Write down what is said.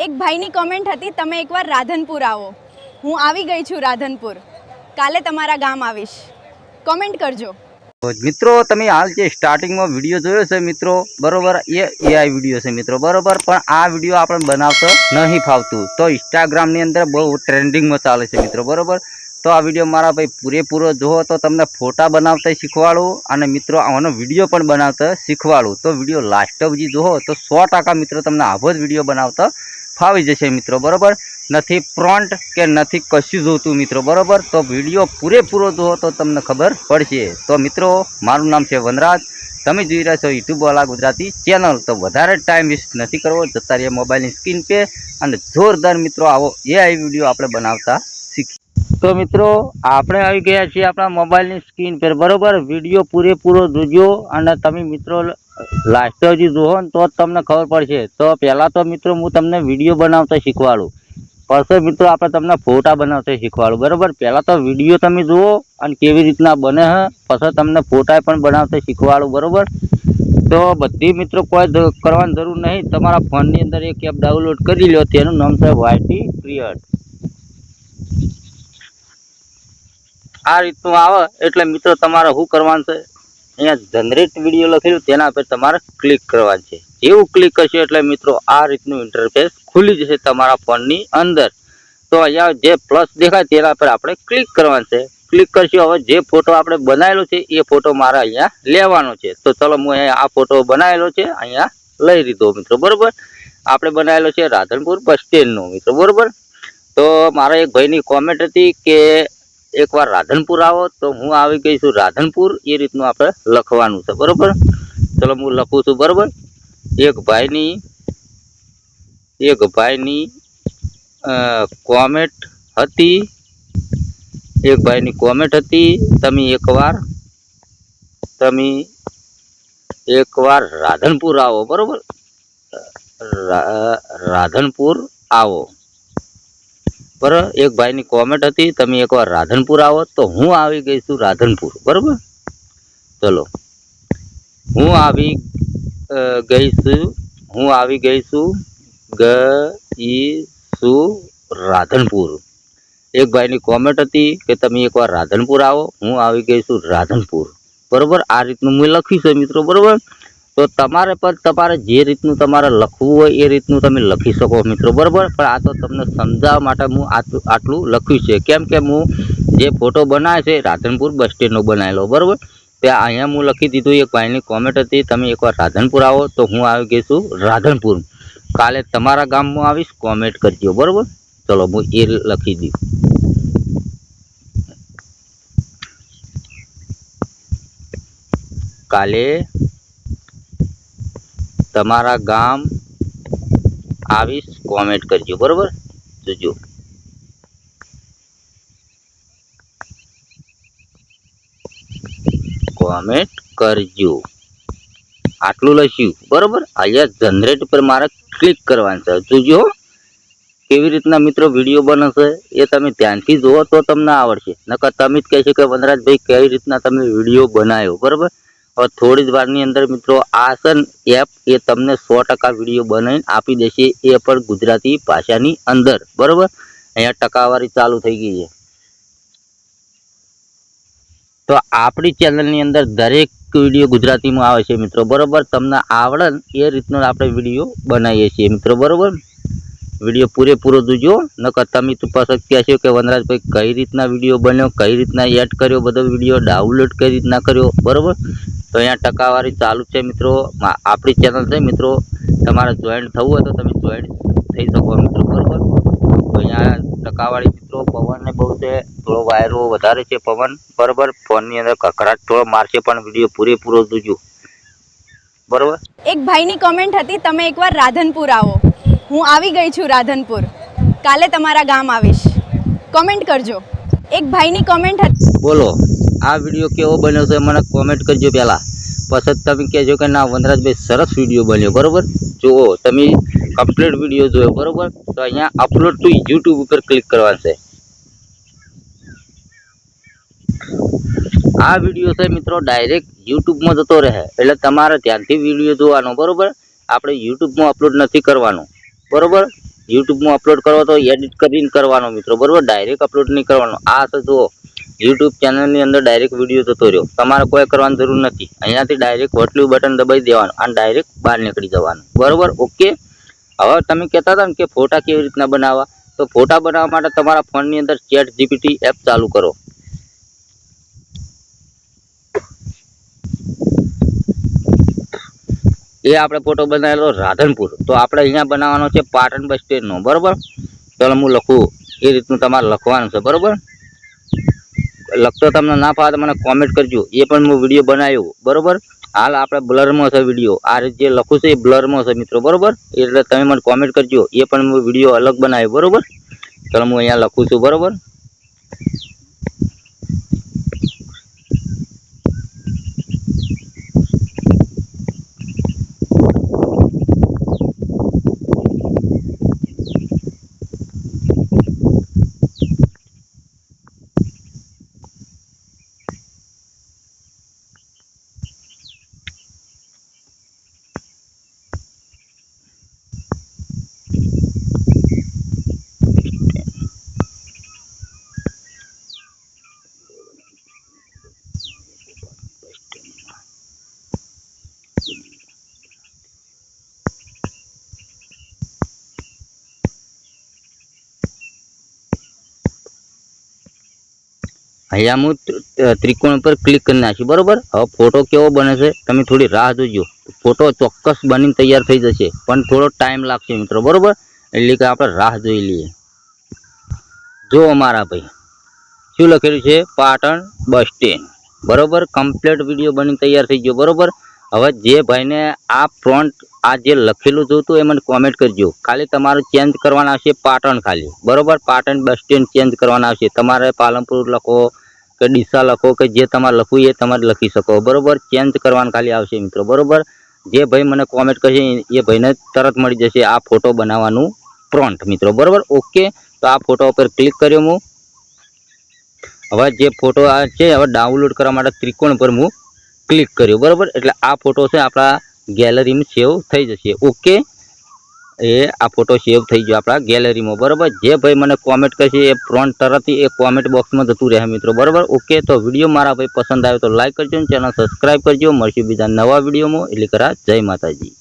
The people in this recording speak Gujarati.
એક ભાઈની કોમેન્ટ હતી, તમે એકવાર રાધનપુર આવો. હું આવી ગઈ છું રાધનપુર. કાલે તમારા ગામ આવીશ. કોમેન્ટ કરજો. મિત્રો તમે હાલ જે સ્ટાર્ટિંગમાં વિડીયો જોયો છે મિત્રો બરોબર, એ એઆઈ વિડીયો છે મિત્રો બરોબર, પણ આ વિડીયો આપણે બનાવતો નહીં ફાવતું, તો ઇન્સ્ટાગ્રામની અંદર બહુ ટ્રેન્ડિંગમાં ચાલે છે મિત્રો બરોબર. તો આ વિડીયો મારા ભાઈ પૂરેપૂરો જુઓ તો તમને ફોટા બનાવતા શીખવાડું અને મિત્રો આનો વિડીયો પણ બનાવતા શીખવાડું. તો વિડીયો લાસ્ટ સુધી જુઓ તો 100% મિત્રો તમને આવો જ વિડીયો બનાવતા ફાવી જશે મિત્રો બરોબર. નથી પ્રોન્ટ કે નથી કશું જોતું મિત્રો બરોબર, તો વિડીયો પૂરેપૂરો જુઓ તો તમને ખબર પડશે. તો મિત્રો મારું નામ છે વનરાજ, તમે જોઈ રહ્યા છો યુટ્યુબવાલા ગુજરાતી ચેનલ. તો વધારે ટાઈમ વેસ્ટ નથી કરવો, જતા રહીએ મોબાઈલની સ્ક્રીન પે અને જોરદાર મિત્રો આવો એઆઈ વિડીયો આપણે બનાવતા શીખીએ. તો મિત્રો આપણે આવી ગયા છીએ આપણા મોબાઈલની સ્ક્રીન પર બરોબર. વિડીયો પૂરેપૂરો જોજો અને તમે મિત્રો લાસ્ટ સુધી જુઓ ને તો જ તમને ખબર પડશે. તો પહેલાં તો મિત્રો હું તમને વિડીયો બનાવતા શીખવાડું, પછી મિત્રો આપણે તમને ફોટા બનાવતા શીખવાડું બરાબર. પહેલાં તો વિડીયો તમે જુઓ અને કેવી રીતના બને છે, પછી તમને ફોટા પણ બનાવતા શીખવાડું બરાબર. તો બધી મિત્રો કોઈ કરવાની જરૂર નહીં, તમારા ફોનની અંદર એક એપ ડાઉનલોડ કરી લો, તેનું નામ છે વાયટી ક્રિએટ. આ રીતનું આવે એટલે મિત્રો તમારે શું કરવાનું છે, અહીંયા જનરેટ વિડીયો લખેલું તેના પર તમારે ક્લિક કરવાનું છે. જેવું ક્લિક કરશો એટલે મિત્રો આ રીતનું ઇન્ટરફેસ ખુલી જશે તમારા ફોનની અંદર. તો અહીંયા જે પ્લસ દેખાય તેના પર આપણે ક્લિક કરવાનું છે. ક્લિક કરશું, હવે જે ફોટો આપણે બનાવેલો છે એ ફોટો મારે અહીંયા લેવાનો છે. તો ચલો હું અહીંયા આ ફોટો બનાવેલો છે અહીંયા લઈ લીધો મિત્રો બરોબર. આપણે બનાવેલો છે રાધનપુર બસ સ્ટેન્ડનો મિત્રો બરોબર. તો મારા એક ભાઈની કોમેન્ટ હતી કે એકવાર રાધનપુર આવો, તો હું આવી ગઈ છું રાધનપુર, એ રીતનું આપણે લખવાનું છે બરોબર. ચલો હું લખું છું બરોબર. એક ભાઈની કોમેન્ટ હતી, એક ભાઈની કોમેન્ટ હતી, તમે એકવાર રાધનપુર આવો બરોબર. રાધનપુર આવો બરાબર. એક ભાઈની કોમેન્ટ હતી, તમે એકવાર રાધનપુર આવો, તો હું આવી ગઈ છું રાધનપુર બરાબર. ચલો હું આવી ગઈ છું રાધનપુર. એક ભાઈની કોમેન્ટ હતી કે તમે એકવાર રાધનપુર આવો, હું આવી ગઈ છું રાધનપુર બરોબર. આ રીતનું મેં લખ્યું છે મિત્રો બરોબર. તો તમારે જે રીતનું તમારે લખવું હોય એ રીતનું તમે લખી શકો મિત્રો બરોબર. પણ આ તો તમને સમજાવવા માટે હું આટલું લખ્યું છે, કેમ કે હું જે ફોટો બનાવે છે રાધનપુર બસ સ્ટેન્ડનો બનાવેલો બરોબર. ત્યાં અહીંયા હું લખી દીધું, એક ભાઈની કોમેન્ટ હતી, તમે એકવાર રાધનપુર આવો, તો હું આવી ગઈ છું રાધનપુર. કાલે તમારા ગામમાં આવીશ, કોમેન્ટ કરજો બરોબર. ચલો હું એ લખી દીધું. કાલે તમારા ગામ આવીશ, કોમેન્ટ કરજો બરોબર. જોજો કોમેન્ટ કરજો, આટલું લખ્યું બરોબર. અહીંયા જનરેટ પર મારે ક્લિક કરવાનું છે. જોજો કેવી રીતના મિત્રો વિડીયો બને છે એ તમે ધ્યાનથી જુઓ તો તમને આવડશે. નકર તમે જ કહેશો કે વનરાજભાઈ કેવી રીતના તમે વિડીયો બનાવ્યો બરોબર. હવે થોડી જ વારની અંદર મિત્રો આ છે એપ એ તમને 100% વિડીયો બનાવીને આપી દેશે, એ પણ ગુજરાતી ભાષાની અંદર બરોબર. અહીંયા ટકાવારી ચાલુ થઈ ગઈ છે. તો આપણી ચેનલની અંદર દરેક વિડીયો ગુજરાતીમાં આવે છે મિત્રો બરોબર. તમને આવડે એ રીતનો આપણે વિડીયો બનાવીએ છીએ મિત્રો બરોબર. વિડીયો પૂરેપૂરો જોજો, નકર તમે તો પાછળ કહેશો કે વનરાજભાઈ કઈ રીતના વિડીયો બન્યો, કઈ રીતના એડ કર્યો, બધો વિડીયો ડાઉનલોડ કઈ રીતના કર્યો બરોબર. તો અહીંયા ટકાવારી ચાલુ છે મિત્રો. આપણી ચેનલ છે મિત્રો, તમારે જોઈન્ટ થવું હોય તો તમે જોઈન્ટ થઈ શકો મિત્રો બરોબર. તો અહીંયા ટકાવારી મિત્રો પવનને બહુ છે, થોડો વાયરો વધારે છે પવન બરોબર. ફોનની અંદર કકરાટ થોડો મારશે, પણ વિડીયો પૂરેપૂરો જોજો બરોબર. એક ભાઈની કોમેન્ટ હતી, તમે એકવાર રાધનપુર આવો. હું આવી ગઈ છું રાધનપુર. કાલે તમારા ગામ આવીશ. કોમેન્ટ કરજો. એક ભાઈની કોમેન્ટ હતી. બોલો આ વિડીયો કેવો બન્યો છે મને કોમેન્ટ કરજો પહેલાં, પછી તમે કહેજો કે ના વનરાજભાઈ સરસ વિડીયો બન્યો બરોબર. જુઓ તમે કમ્પ્લીટ વિડીયો જોયો બરોબર. તો અહીંયા અપલોડ ટુ યુટ્યુબ ઉપર ક્લિક કરવાનું છે. આ વિડીયો છે મિત્રો ડાયરેક્ટ યુટ્યુબમાં જતો રહે, એટલે તમારે ધ્યાનથી વિડીયો જોવાનો બરોબર. આપણે યુટ્યુબમાં અપલોડ નથી કરવાનું બરોબર. યુટ્યુબમાં અપલોડ કરવો તો એડિટ કરીને કરવાનો મિત્રો, બરોબર, ડાયરેક્ટ અપલોડ નહીં કરવાનો. આ તો જુઓ યુટ્યુબ ચેનલની અંદર ડાયરેક્ટ વિડીયો જતો રહ્યો, તમારે કોઈ કરવાની જરૂર નથી. અહીંયાથી ડાયરેક્ટ હોટલું બટન દબાવી દેવાનું અને ડાયરેક્ટ બહાર નીકળી જવાનું, બરોબર. ઓકે, હવે તમે કહેતા હતા ને કે ફોટા કેવી રીતના બનાવવા, તો ફોટા બનાવવા માટે તમારા ફોનની અંદર ChatGPT એપ ચાલુ કરો. એ આપણે ફોટો બનાવેલો રાધનપુર, તો આપણે અહીંયા બનાવવાનો છે પાટણ બસ સ્ટેન્ડનો, બરોબર. ચાલો હું લખું એ રીતનું તમારે લખવાનું છે, બરોબર. લખતો તમને ના ફાવે તો મને કોમેન્ટ કરજો, એ પણ હું વિડીયો બનાવ્યો, બરોબર. હાલ આપણે બ્લરમાં છે વિડીયો, આ રીતે જે લખું છે એ બ્લરમાં છે મિત્રો, બરોબર. એટલે તમે મને કોમેન્ટ કરજો, એ પણ હું વિડીયો અલગ બનાવ્યો, બરોબર. ચાલો હું અહીંયા લખું છું, બરોબર. અહીંયા હું ત્રિકોણ પર ક્લિક કરી નાખ્યું, બરોબર. હવે ફોટો કેવો બને છે તમે થોડી રાહ જોજો, ફોટો ચોક્કસ બનીને તૈયાર થઈ જશે, પણ થોડો ટાઈમ લાગશે મિત્રો, બરોબર. એટલે કે આપણે રાહ જોઈ લઈએ. જો અમારા ભાઈ શું લખેલું છે, પાટણ બસ સ્ટેન્ડ, બરોબર. કમ્પ્લીટ વિડીયો બની તૈયાર થઈ ગયો, બરોબર. હવે જે ભાઈને આ ફ્રન્ટ આ જે લખેલું જોતું એ મને કોમેન્ટ કરજો. ખાલી તમારે ચેન્જ કરવાના આવશે પાટણ ખાલી, બરોબર. પાટણ બસ સ્ટેન્ડ ચેન્જ કરવાના આવશે. તમારે પાલનપુર લખો કે ડીસા લખો કે જે તમારે લખવું એ તમારે લખી શકો, બરોબર. ચેન્જ કરવાનું ખાલી આવશે મિત્રો, બરોબર. જે ભાઈ મને કોમેન્ટ કરશે એ ભાઈને તરત મળી જશે આ ફોટો બનાવવાનું પ્રોન્ટ મિત્રો, બરોબર. ઓકે, તો આ ફોટો ઉપર ક્લિક કર્યો હું. હવે જે ફોટો આ છે હવે ડાઉનલોડ કરવા માટે ત્રિકોણ પર હું ક્લિક કર્યું, બરોબર. એટલે આ ફોટો છે આપણા ગેલેરીમાં સેવ થઈ જશે. ઓકે, એ આ ફોટો સેવ થઈ ગયો આપણા ગેલેરીમાં, બરોબર. જે ભાઈ મને કોમેન્ટ કરશે એ ફ્રન્ટ તરત એ કોમેન્ટ બોક્સમાં જતું રહે મિત્રો, બરોબર. ઓકે, તો વિડીયો મારા ભાઈ પસંદ આવ્યો તો લાઈક કરજો, ચેનલ સબસ્ક્રાઈબ કરજો. મળશું બીજા નવા વિડીયોમાં. એટલે કરા જય માતાજી.